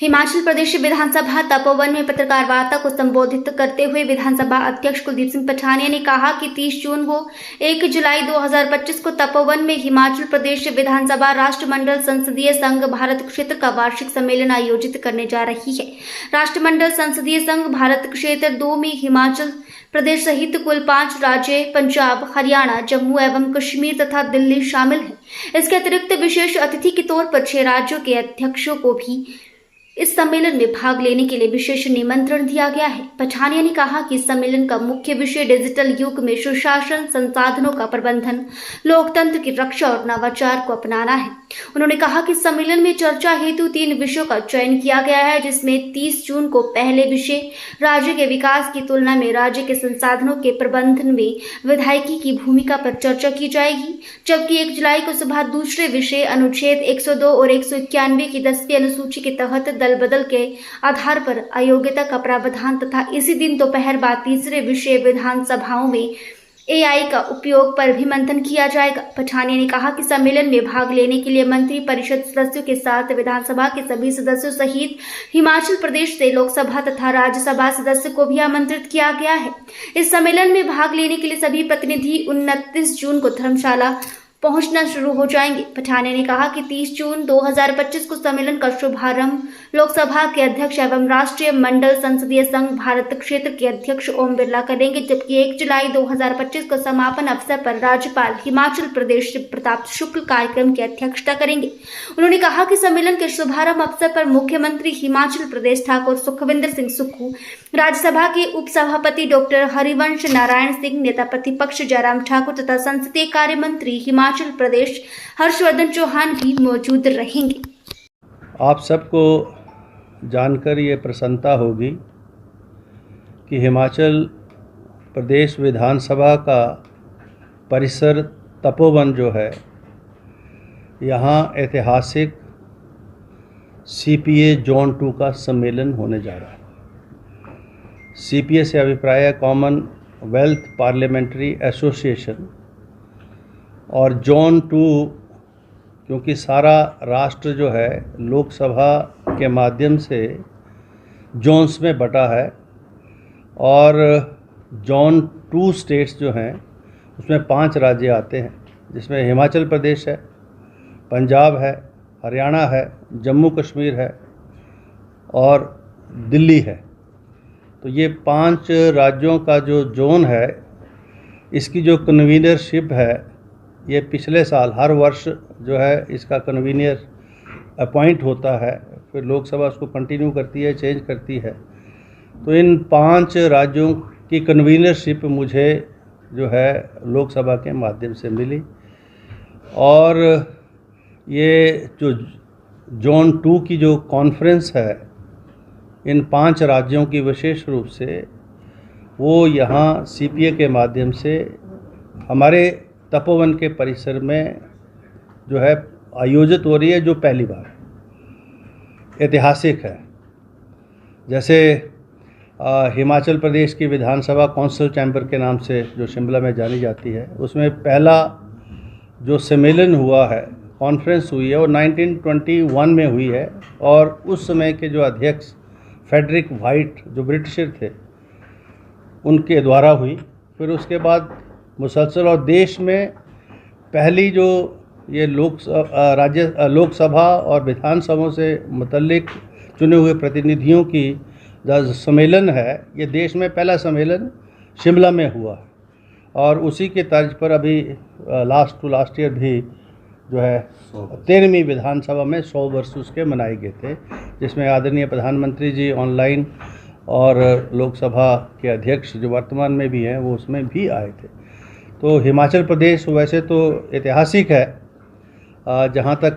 हिमाचल प्रदेश विधानसभा तपोवन में पत्रकार वार्ता को संबोधित करते हुए विधानसभा अध्यक्ष कुलदीप सिंह पठानिया ने कहा कि 30 जून व 1 जुलाई 2025 को तपोवन में हिमाचल प्रदेश विधानसभा राष्ट्रमंडल संसदीय संघ भारत क्षेत्र का वार्षिक सम्मेलन आयोजित करने जा रही है। राष्ट्रमंडल संसदीय संघ भारत क्षेत्र 2 में हिमाचल प्रदेश सहित कुल 5 राज्य पंजाब, हरियाणा, जम्मू एवं कश्मीर तथा दिल्ली शामिल है। इसके अतिरिक्त विशेष अतिथि के तौर पर 6 राज्यों के अध्यक्षों को भी इस सम्मेलन में भाग लेने के लिए विशेष निमंत्रण दिया गया है। पठानिया ने कहा कि इस सम्मेलन का मुख्य विषय डिजिटल युग में सुशासन, संसाधनों का प्रबंधन, लोकतंत्र की रक्षा और नवाचार को अपनाना है। उन्होंने कहा कि सम्मेलन में चर्चा हेतु 3 विषयों का चयन किया गया है, जिसमें 30 जून को पहले विषय राज्य के विकास की तुलना में राज्य के संसाधनों के प्रबंधन में विधायिकी की भूमिका पर चर्चा की जाएगी, जबकि 1 जुलाई को सुबह दूसरे विषय अनुच्छेद 102 और 191 की 10वीं अनुसूची के तहत दल बदल के आधार पर अयोग्यता का प्रावधान तथा इसी दिन दोपहर बाद तीसरे विषय विधानसभाओं में AI का उपयोग पर भी मंथन किया जाएगा। पठानिया ने कहा कि सम्मेलन में भाग लेने के लिए मंत्री परिषद सदस्यों के साथ विधानसभा के सभी सदस्यों सहित हिमाचल प्रदेश से लोकसभा तथा राज्यसभा सदस्य को भी आमंत्रित किया गया है। इस सम्मेलन में भाग लेने के लिए सभी प्रतिनिधि 29 जून को धर्मशाला पहुंचना शुरू हो जाएंगे। पठानिया ने कहा कि 30 जून 2025 को सम्मेलन का शुभारंभ लोकसभा के अध्यक्ष एवं राष्ट्रीय मंडल संसदीय संघ भारत क्षेत्र के अध्यक्ष ओम बिरला करेंगे, जबकि 1 जुलाई 2025 को समापन अवसर पर राज्यपाल हिमाचल प्रदेश प्रताप शुक्ल कार्यक्रम की अध्यक्षता करेंगे। उन्होंने कहा कि सम्मेलन के शुभारंभ अवसर पर मुख्यमंत्री हिमाचल प्रदेश ठाकुर सुखविंदर सिंह सुक्खू, राज्यसभा के उपसभापति डॉक्टर हरिवंश नारायण सिंह, नेता प्रतिपक्ष जयराम ठाकुर तथा संसदीय कार्य मंत्री हिमाचल प्रदेश हर्षवर्धन चौहान भी मौजूद रहेंगे। आप सबको जानकर ये प्रसन्नता होगी कि हिमाचल प्रदेश विधानसभा का परिसर तपोवन जो है, यहाँ ऐतिहासिक CPA जोन 2 का सम्मेलन होने जा रहा है। CPA से अभिप्राय है कॉमनवेल्थ पार्लियामेंट्री एसोसिएशन, और जोन 2 क्योंकि सारा राष्ट्र जो है लोकसभा के माध्यम से जोन्स में बटा है, और जोन 2 स्टेट्स जो हैं उसमें 5 राज्य आते हैं, जिसमें हिमाचल प्रदेश है, पंजाब है, हरियाणा है, जम्मू कश्मीर है और दिल्ली है। तो ये 5 राज्यों का जो जोन है, इसकी जो कन्वीनरशिप है, ये पिछले साल हर वर्ष जो है इसका कन्वीनर अपॉइंट होता है, फिर लोकसभा उसको कंटिन्यू करती है, चेंज करती है। तो इन 5 राज्यों की कन्वीनरशिप मुझे जो है लोकसभा के माध्यम से मिली, और ये जो जोन 2 की जो कॉन्फ्रेंस है इन 5 राज्यों की, विशेष रूप से वो यहाँ CPA के माध्यम से हमारे तपोवन के परिसर में जो है आयोजित हो रही है, जो पहली बार ऐतिहासिक है। जैसे हिमाचल प्रदेश की विधानसभा कौंसिल चैम्बर के नाम से जो शिमला में जानी जाती है, उसमें पहला जो सम्मेलन हुआ है, कॉन्फ्रेंस हुई है, वो 1921 में हुई है, और उस समय के जो अध्यक्ष फ्रेडरिक वाइट जो ब्रिटिशर थे उनके द्वारा हुई। फिर उसके बाद मुसलसल और देश में पहली जो ये लोकसभा और विधानसभाओं से मुतल्लिक चुने हुए प्रतिनिधियों की जो सम्मेलन है, ये देश में पहला सम्मेलन शिमला में हुआ है, और उसी के तर्ज पर अभी लास्ट ईयर भी जो है 13वीं विधानसभा में 100 वर्ष उसके मनाए गए थे, जिसमें आदरणीय प्रधानमंत्री जी ऑनलाइन और लोकसभा के अध्यक्ष जो वर्तमान में भी हैं वो उसमें भी आए थे। तो हिमाचल प्रदेश वैसे तो ऐतिहासिक है, जहाँ तक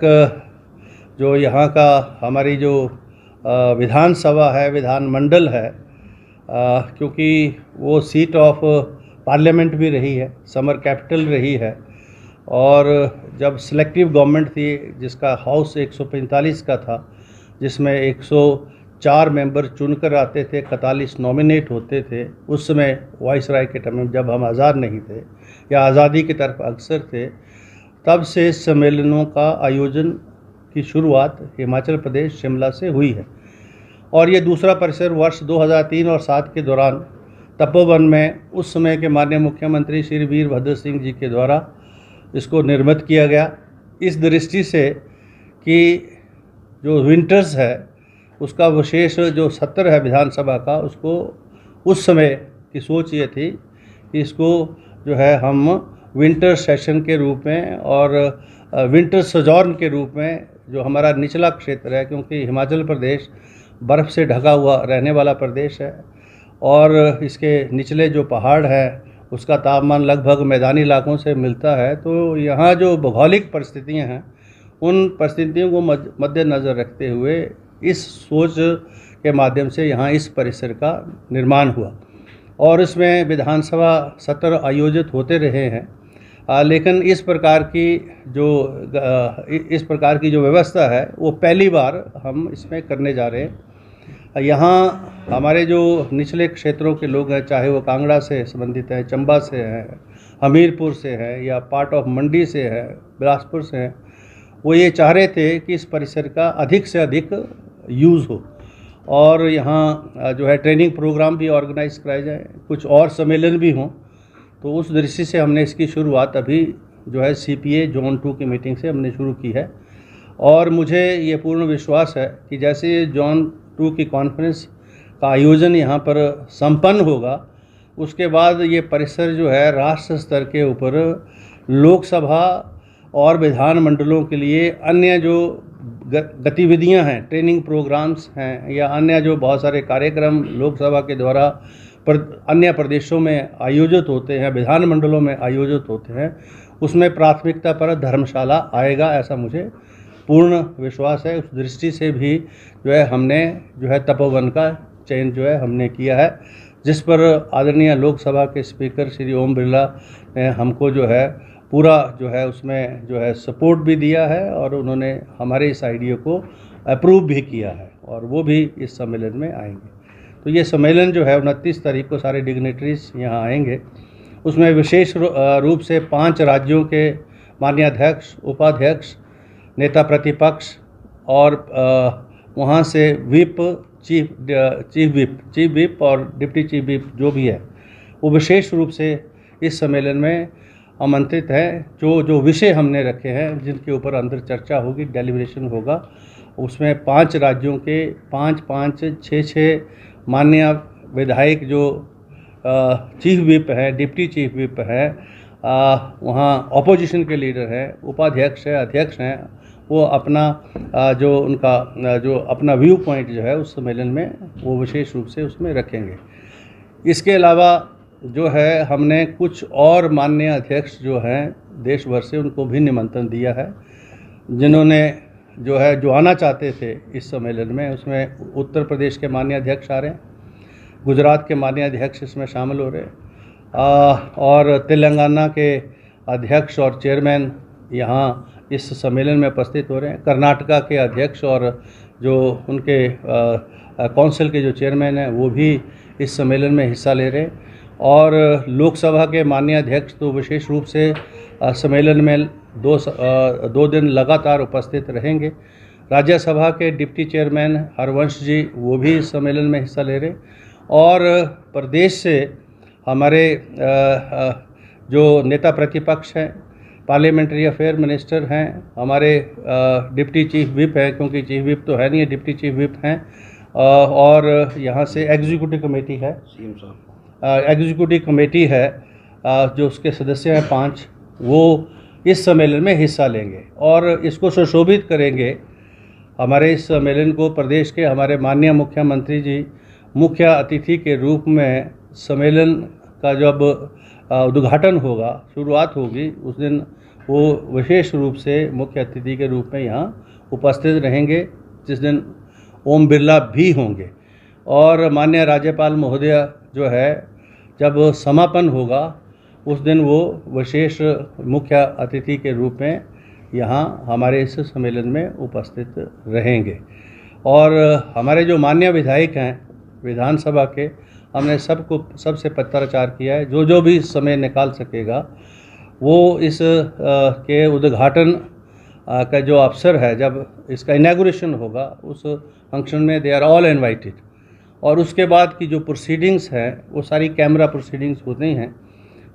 जो यहाँ का हमारी जो विधानसभा है, विधानमंडल है, क्योंकि वो सीट ऑफ पार्लियामेंट भी रही है, समर कैपिटल रही है, और जब सिलेक्टिव गवर्नमेंट थी जिसका हाउस 145 का था, जिसमें 104 मेंबर चुनकर आते थे, 41 नॉमिनेट होते थे, उस समय वाइसराय के टाइम में जब हम आज़ाद नहीं थे या आज़ादी की तरफ अग्रसर थे, तब से सम्मेलनों का आयोजन की शुरुआत हिमाचल प्रदेश शिमला से हुई है। और ये दूसरा परिसर वर्ष 2003 और 7 के दौरान तपोवन में उस समय के माननीय मुख्यमंत्री श्री वीरभद्र सिंह जी के द्वारा इसको निर्मित किया गया। इस दृष्टि से कि जो विंटर्स है उसका विशेष जो सत्र है विधानसभा का, उसको उस समय की सोच ये थी कि इसको जो है हम विंटर सेशन के रूप में और विंटर सोजॉर्न के रूप में, जो हमारा निचला क्षेत्र है, क्योंकि हिमाचल प्रदेश बर्फ़ से ढका हुआ रहने वाला प्रदेश है और इसके निचले जो पहाड़ है उसका तापमान लगभग मैदानी इलाकों से मिलता है, तो यहाँ जो भौगोलिक परिस्थितियाँ हैं उन परिस्थितियों को मद्देनज़र रखते हुए इस सोच के माध्यम से यहाँ इस परिसर का निर्माण हुआ और इसमें विधानसभा सत्र आयोजित होते रहे हैं। लेकिन इस प्रकार की जो व्यवस्था है वो पहली बार हम इसमें करने जा रहे हैं। यहाँ हमारे जो निचले क्षेत्रों के लोग हैं, चाहे वो कांगड़ा से संबंधित हैं, चंबा से हैं, हमीरपुर से हैं या पार्ट ऑफ मंडी से है, बिलासपुर से हैं, वो ये चाह रहे थे कि इस परिसर का अधिक से अधिक यूज़ हो और यहाँ जो है ट्रेनिंग प्रोग्राम भी ऑर्गेनाइज कराए जाए, कुछ और सम्मेलन भी हों। तो उस दृष्टि से हमने इसकी शुरुआत अभी जो है CPA जोन 2 की मीटिंग से हमने शुरू की है और मुझे ये पूर्ण विश्वास है कि जैसे जोन 2 की कॉन्फ्रेंस का आयोजन यहाँ पर संपन्न होगा, उसके बाद ये परिसर जो है राष्ट्र स्तर के ऊपर लोकसभा और विधान मंडलों के लिए अन्य जो गतिविधियां हैं, ट्रेनिंग प्रोग्राम्स हैं या अन्य जो बहुत सारे कार्यक्रम लोकसभा के द्वारा अन्य प्रदेशों में आयोजित होते हैं, विधान मंडलों में आयोजित होते हैं, उसमें प्राथमिकता पर धर्मशाला आएगा, ऐसा मुझे पूर्ण विश्वास है। उस दृष्टि से भी जो है हमने जो है तपोवन का चयन जो है हमने किया है, जिस पर आदरणीय लोकसभा के स्पीकर श्री ओम बिरला ने हमको जो है पूरा जो है उसमें जो है सपोर्ट भी दिया है और उन्होंने हमारे इस आइडिया को अप्रूव भी किया है और वो भी इस सम्मेलन में आएंगे। तो ये सम्मेलन जो है 29 तारीख को सारे डिग्नेटरीज यहाँ आएंगे। उसमें विशेष रूप से 5 राज्यों के माननीय अध्यक्ष, उपाध्यक्ष, नेता प्रतिपक्ष और वहाँ से विप, चीफ विप और डिप्टी चीफ विप जो भी है वो विशेष रूप से इस सम्मेलन में आमंत्रित हैं। जो विषय हमने रखे हैं जिनके ऊपर अंदर चर्चा होगी, डेलिब्रेशन होगा, उसमें 5 राज्यों के 5-5, 6-6 माननीय विधायक जो चीफ विप हैं, डिप्टी चीफ विप हैं, वहाँ ऑपोजिशन के लीडर हैं, उपाध्यक्ष हैं, अध्यक्ष हैं, वो अपना जो उनका जो अपना व्यू पॉइंट जो है उस सम्मेलन में वो विशेष रूप से उसमें रखेंगे। इसके अलावा जो है हमने कुछ और माननीय अध्यक्ष जो हैं देश भर से उनको भी निमंत्रण दिया है, जिन्होंने जो आना चाहते थे इस सम्मेलन में। उसमें उत्तर प्रदेश के माननीय अध्यक्ष आ रहे हैं, गुजरात के माननीय अध्यक्ष इसमें शामिल हो रहे हैं और तेलंगाना के अध्यक्ष और चेयरमैन यहाँ इस सम्मेलन में उपस्थित हो रहे हैं। कर्नाटका के अध्यक्ष और जो उनके काउंसिल के जो चेयरमैन हैं वो भी इस सम्मेलन में हिस्सा ले रहे हैं और लोकसभा के माननीय अध्यक्ष तो विशेष रूप से सम्मेलन में 2 दिन लगातार उपस्थित रहेंगे। राज्यसभा के डिप्टी चेयरमैन हरवंश जी वो भी इस सम्मेलन में हिस्सा ले रहे और प्रदेश से हमारे जो नेता प्रतिपक्ष हैं, पार्लियामेंट्री अफेयर मिनिस्टर हैं, हमारे डिप्टी चीफ विप हैं, क्योंकि चीफ विप तो है नहीं, डिप्टी चीफ विप हैं, और यहाँ से एग्जीक्यूटिव कमेटी है, एग्जीक्यूटिव कमेटी है जो उसके सदस्य हैं 5, वो इस सम्मेलन में हिस्सा लेंगे और इसको सुशोभित करेंगे। हमारे इस सम्मेलन को प्रदेश के हमारे माननीय मुख्यमंत्री जी मुख्य अतिथि के रूप में सम्मेलन का जब उद्घाटन होगा, शुरुआत होगी, उस दिन वो विशेष रूप से मुख्य अतिथि के रूप में यहाँ उपस्थित रहेंगे, जिस दिन ओम बिरला भी होंगे। और माननीय राज्यपाल महोदय जो है जब समापन होगा उस दिन वो विशेष मुख्य अतिथि के रूप में यहाँ हमारे इस सम्मेलन में उपस्थित रहेंगे। और हमारे जो माननीय विधायक हैं विधानसभा के, हमने सबसे पत्राचार किया है, जो भी समय निकाल सकेगा वो इस के उद्घाटन का जो अवसर है, जब इसका इनॉग्रेशन होगा उस फंक्शन में दे आर ऑल इनवाइटेड। और उसके बाद की जो प्रोसीडिंग्स हैं वो सारी कैमरा प्रोसीडिंग्स होती हैं।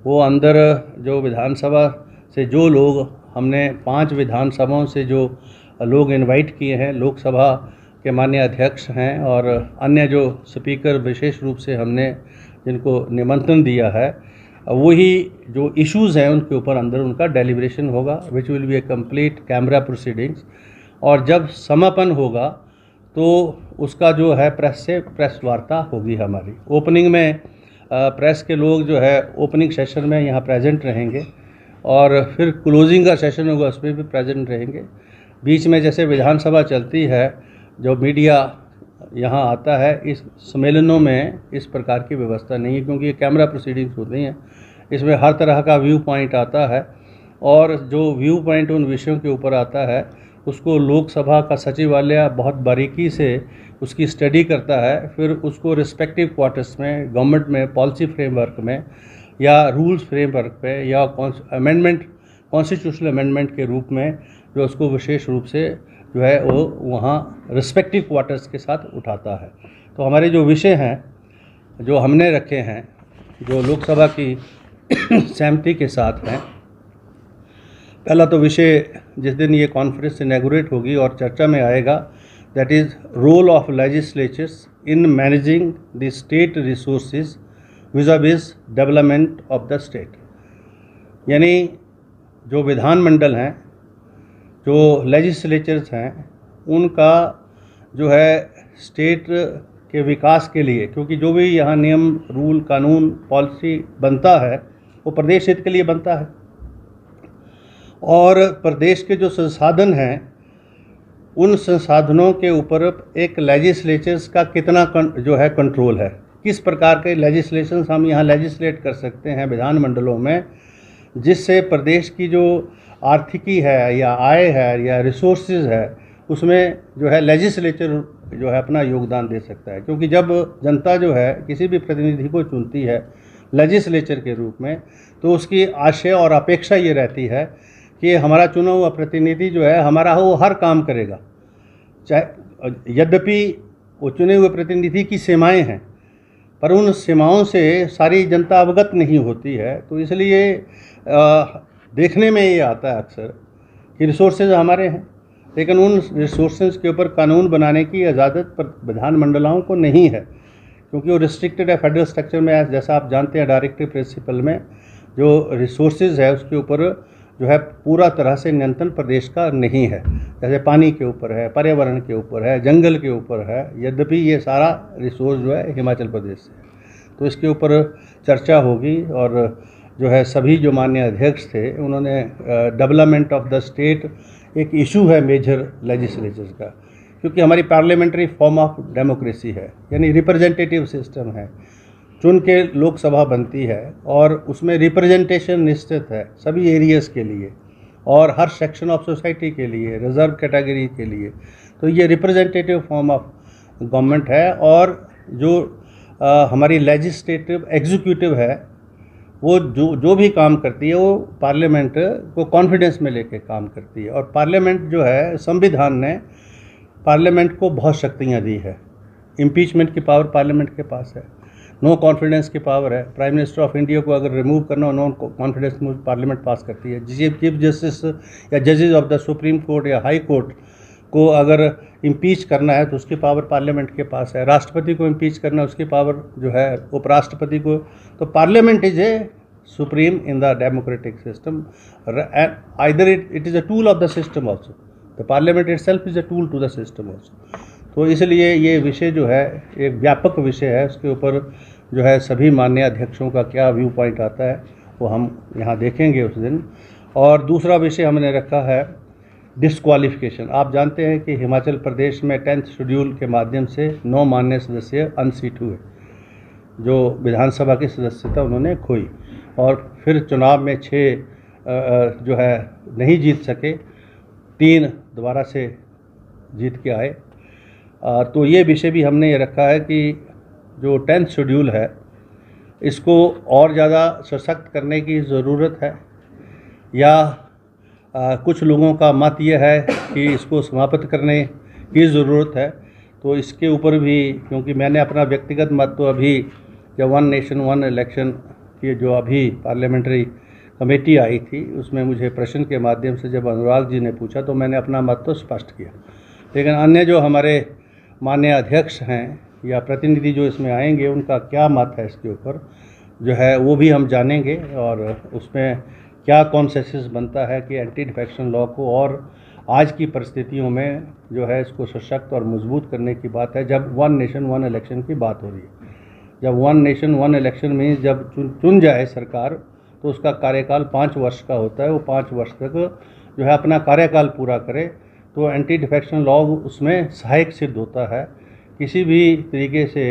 वो अंदर जो विधानसभा से जो लोग, हमने 5 विधानसभाओं से जो लोग इनवाइट किए हैं, लोकसभा के माननीय अध्यक्ष हैं और अन्य जो स्पीकर विशेष रूप से हमने जिनको निमंत्रण दिया है, वही जो इश्यूज़ हैं उनके ऊपर अंदर उनका डेलिब्रेशन होगा, which will be A complete camera proceedings. और जब समापन होगा तो उसका जो है प्रेस से प्रेस वार्ता होगी हमारी। ओपनिंग में प्रेस के लोग जो है ओपनिंग सेशन में यहाँ प्रेजेंट रहेंगे और फिर क्लोजिंग का सेशन होगा उसमें भी प्रेजेंट रहेंगे। बीच में जैसे विधानसभा चलती है, जो मीडिया यहाँ आता है, इस सम्मेलनों में इस प्रकार की व्यवस्था नहीं है, क्योंकि ये कैमरा प्रोसीडिंग्स होती हैं। इसमें हर तरह का व्यू पॉइंट आता है और जो व्यू पॉइंट उन विषयों के ऊपर आता है उसको लोकसभा का सचिवालय बहुत बारीकी से उसकी स्टडी करता है, फिर उसको रिस्पेक्टिव क्वार्टर्स में, गवर्नमेंट में, पॉलिसी फ्रेमवर्क में या रूल्स फ्रेमवर्क पे या अमेंडमेंट, कॉन्स्टिट्यूशनल अमेंडमेंट के रूप में जो उसको विशेष रूप से जो है वो वहाँ रिस्पेक्टिव क्वार्टर्स के साथ उठाता है। तो हमारे जो विषय हैं जो हमने रखे हैं, जो लोकसभा की सहमति के साथ हैं, पहला तो विषय जिस दिन ये कॉन्फ्रेंस इनॉग्रेट होगी और चर्चा में आएगा, that is role of legislatures in managing the state resources vis development of the state. यानी जो विधानमंडल हैं, जो लेजिस्लेचर्स हैं, उनका जो है स्टेट के विकास के लिए, क्योंकि जो भी यहाँ नियम, रूल, कानून, पॉलिसी बनता है वो प्रदेश हित के लिए बनता है। और प्रदेश के जो संसाधन हैं उन संसाधनों के ऊपर एक लेजिस्लेचर्स का कितना जो है कंट्रोल है, किस प्रकार के लेजिस्लेशंस हम यहाँ लेजिस्लेट कर सकते हैं विधानमंडलों में, जिससे प्रदेश की जो आर्थिकी है या आय है या रिसोर्सेज है उसमें जो है लेजिस्लेचर जो है अपना योगदान दे सकता है। क्योंकि जब जनता जो है किसी भी प्रतिनिधि को चुनती है लेजिस्लेचर के रूप में, तो उसकी आशय और अपेक्षा ये रहती है कि हमारा चुना हुआ प्रतिनिधि जो है हमारा वो हर काम करेगा, चाहे यद्यपि वो चुने हुए प्रतिनिधि की सीमाएं हैं पर उन सीमाओं से सारी जनता अवगत नहीं होती है। तो इसलिए देखने में ये आता है अक्सर कि रिसोर्सेज हमारे हैं, लेकिन उन रिसोर्सेज के ऊपर कानून बनाने की इजाज़त विधानमंडलों को नहीं है, क्योंकि वो रिस्ट्रिक्टेड है फेडरल स्ट्रक्चर में। जैसा आप जानते हैं, डायरेक्टिव प्रिंसिपल में जो रिसोर्सेज है उसके ऊपर जो है पूरा तरह से नियंत्रण प्रदेश का नहीं है। जैसे पानी के ऊपर है, पर्यावरण के ऊपर है, जंगल के ऊपर है, यद्यपि ये सारा रिसोर्स जो है हिमाचल प्रदेश से है। तो इसके ऊपर चर्चा होगी और जो है सभी जो माननीय अध्यक्ष थे उन्होंने डेवलपमेंट ऑफ द स्टेट एक इशू है मेजर लेजिस्लेचर्स का, क्योंकि हमारी पार्लियामेंट्री फॉर्म ऑफ डेमोक्रेसी है, यानी रिप्रेजेंटेटिव सिस्टम है, चुन के लोकसभा बनती है और उसमें रिप्रेजेंटेशन निश्चित है सभी एरियाज़ के लिए और हर सेक्शन ऑफ सोसाइटी के लिए, रिजर्व कैटेगरी के लिए। तो ये रिप्रेजेंटेटिव फॉर्म ऑफ गवर्नमेंट है और जो हमारी लेजिस्लेटिव एग्जीक्यूटिव है वो जो भी काम करती है वो पार्लियामेंट को कॉन्फिडेंस में लेके काम करती है। और पार्लियामेंट जो है, संविधान ने पार्लियामेंट को बहुत शक्तियाँ दी है। इम्पीचमेंट की पावर पार्लियामेंट के पास है, नो कॉन्फिडेंस की पावर है। प्राइम मिनिस्टर ऑफ इंडिया को अगर रिमूव करना हो, नो कॉन्फिडेंस पार्लियामेंट पास करती है। चीफ जस्टिस या जजेस ऑफ द सुप्रीम कोर्ट या हाई कोर्ट को अगर इम्पीच करना है तो उसकी पावर पार्लियामेंट के पास है। राष्ट्रपति को इम्पीच करना, उसकी पावर जो है उपराष्ट्रपति को। तो parliament is a supreme in the democratic system, either it is a tool of the system also, the parliament itself is a tool to the system also. तो इसलिए ये विषय जो है एक व्यापक विषय है, उसके ऊपर जो है सभी माननीय अध्यक्षों का क्या व्यू पॉइंट आता है वो हम यहाँ देखेंगे उस दिन। और दूसरा विषय हमने रखा है डिस्क्वालिफिकेशन। आप जानते हैं कि हिमाचल प्रदेश में 10th शेड्यूल के माध्यम से 9 माननीय सदस्य अनसीट हुए, जो विधानसभा की सदस्यता उन्होंने खोई और फिर चुनाव में 6 जो है नहीं जीत सके, 3 दोबारा से जीत के आए। तो ये विषय भी हमने ये रखा है कि जो 10th शेड्यूल है इसको और ज़्यादा सशक्त करने की ज़रूरत है या कुछ लोगों का मत ये है कि इसको समाप्त करने की ज़रूरत है। तो इसके ऊपर भी, क्योंकि मैंने अपना व्यक्तिगत मत तो अभी जब वन नेशन वन इलेक्शन की जो अभी पार्लियामेंट्री कमेटी आई थी उसमें मुझे प्रश्न के माध्यम से जब अनुराग जी ने पूछा तो मैंने अपना मत तो स्पष्ट किया। लेकिन अन्य जो हमारे माननीय अध्यक्ष हैं या प्रतिनिधि जो इसमें आएंगे उनका क्या मत है इसके ऊपर जो है वो भी हम जानेंगे, और उसमें क्या कॉन्सेंसस बनता है कि एंटी डिफेक्शन लॉ को और आज की परिस्थितियों में जो है इसको सशक्त और मजबूत करने की बात है। जब वन नेशन वन इलेक्शन की बात हो रही है, जब वन नेशन वन इलेक्शन में जब चुन जाए सरकार तो उसका कार्यकाल 5 वर्ष का होता है। वो 5 वर्ष तक जो है अपना कार्यकाल पूरा करे तो एंटी डिफेक्शन लॉ उसमें सहायक सिद्ध होता है। किसी भी तरीके से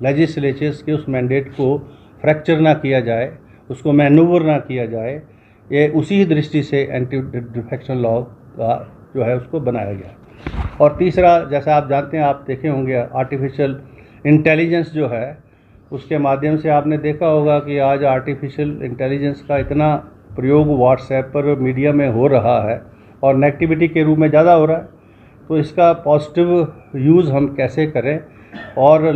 लेजिस्लेचर्स के उस मैंडेट को फ्रैक्चर ना किया जाए, उसको मैनूवर ना किया जाए, ये उसी दृष्टि से एंटी डिफेक्शन लॉ का जो है उसको बनाया गया। और तीसरा, जैसा आप जानते हैं, आप देखे होंगे आर्टिफिशियल इंटेलिजेंस जो है उसके माध्यम से आपने देखा होगा कि आज आर्टिफिशियल इंटेलिजेंस का इतना प्रयोग व्हाट्सएप पर मीडिया में हो रहा है और नेगेटिविटी के रूप में ज़्यादा हो रहा है। तो इसका पॉजिटिव यूज़ हम कैसे करें, और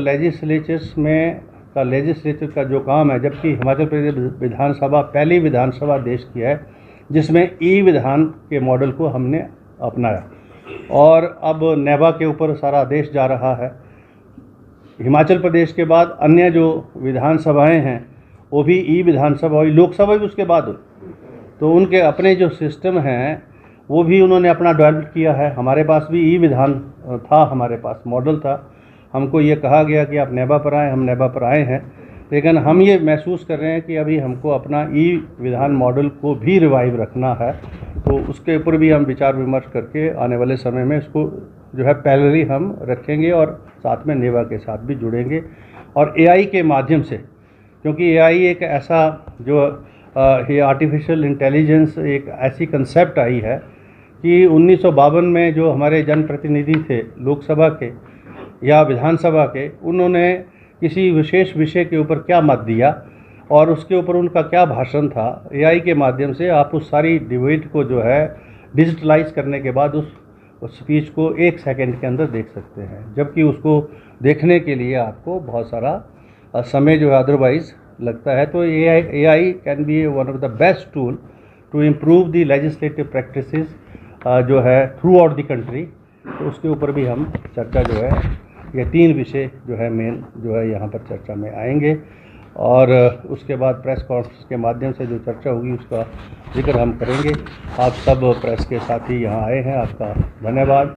लेजिस्लेचर का जो काम है, जबकि हिमाचल प्रदेश विधानसभा पहली विधानसभा देश की है जिसमें ई विधान के मॉडल को हमने अपनाया, और अब नेबा के ऊपर सारा देश जा रहा है। हिमाचल प्रदेश के बाद अन्य जो विधानसभाएं हैं वो भी ई विधानसभा हुई, लोकसभा भी उसके बाद हुई, तो उनके अपने जो सिस्टम हैं वो भी उन्होंने अपना डेवलप किया है। हमारे पास भी ई विधान था, हमारे पास मॉडल था। हमको ये कहा गया कि आप नेबा पर आएँ, हम नेबा पर आए हैं, लेकिन हम ये महसूस कर रहे हैं कि अभी हमको अपना ई विधान मॉडल को भी रिवाइव रखना है। तो उसके ऊपर भी हम विचार विमर्श करके आने वाले समय में इसको जो है पैरेलली हम रखेंगे और साथ में नेबा के साथ भी जुड़ेंगे। और एआई के माध्यम से, क्योंकि एआई एक ऐसा जो ये आर्टिफिशियल इंटेलिजेंस एक ऐसी कंसेप्ट आई है कि 1952 में जो हमारे जनप्रतिनिधि थे लोकसभा के या विधानसभा के, उन्होंने किसी विशेष विषय के ऊपर क्या मत दिया और उसके ऊपर उनका क्या भाषण था। एआई के माध्यम से आप उस सारी डिबेट को जो है डिजिटलाइज करने के बाद उस स्पीच को 1 सेकंड के अंदर देख सकते हैं, जबकि उसको देखने के लिए आपको बहुत सारा समय जो है अदरवाइज लगता है। तो AI can be one of the best tool to improve the legislative practices जो है थ्रू आउट द कंट्री। तो उसके ऊपर भी हम चर्चा जो है, ये 3 विषय जो है मेन जो है यहाँ पर चर्चा में आएंगे, और उसके बाद प्रेस कॉन्फ्रेंस के माध्यम से जो चर्चा होगी उसका जिक्र हम करेंगे। आप सब प्रेस के साथी यहाँ आए हैं, आपका धन्यवाद।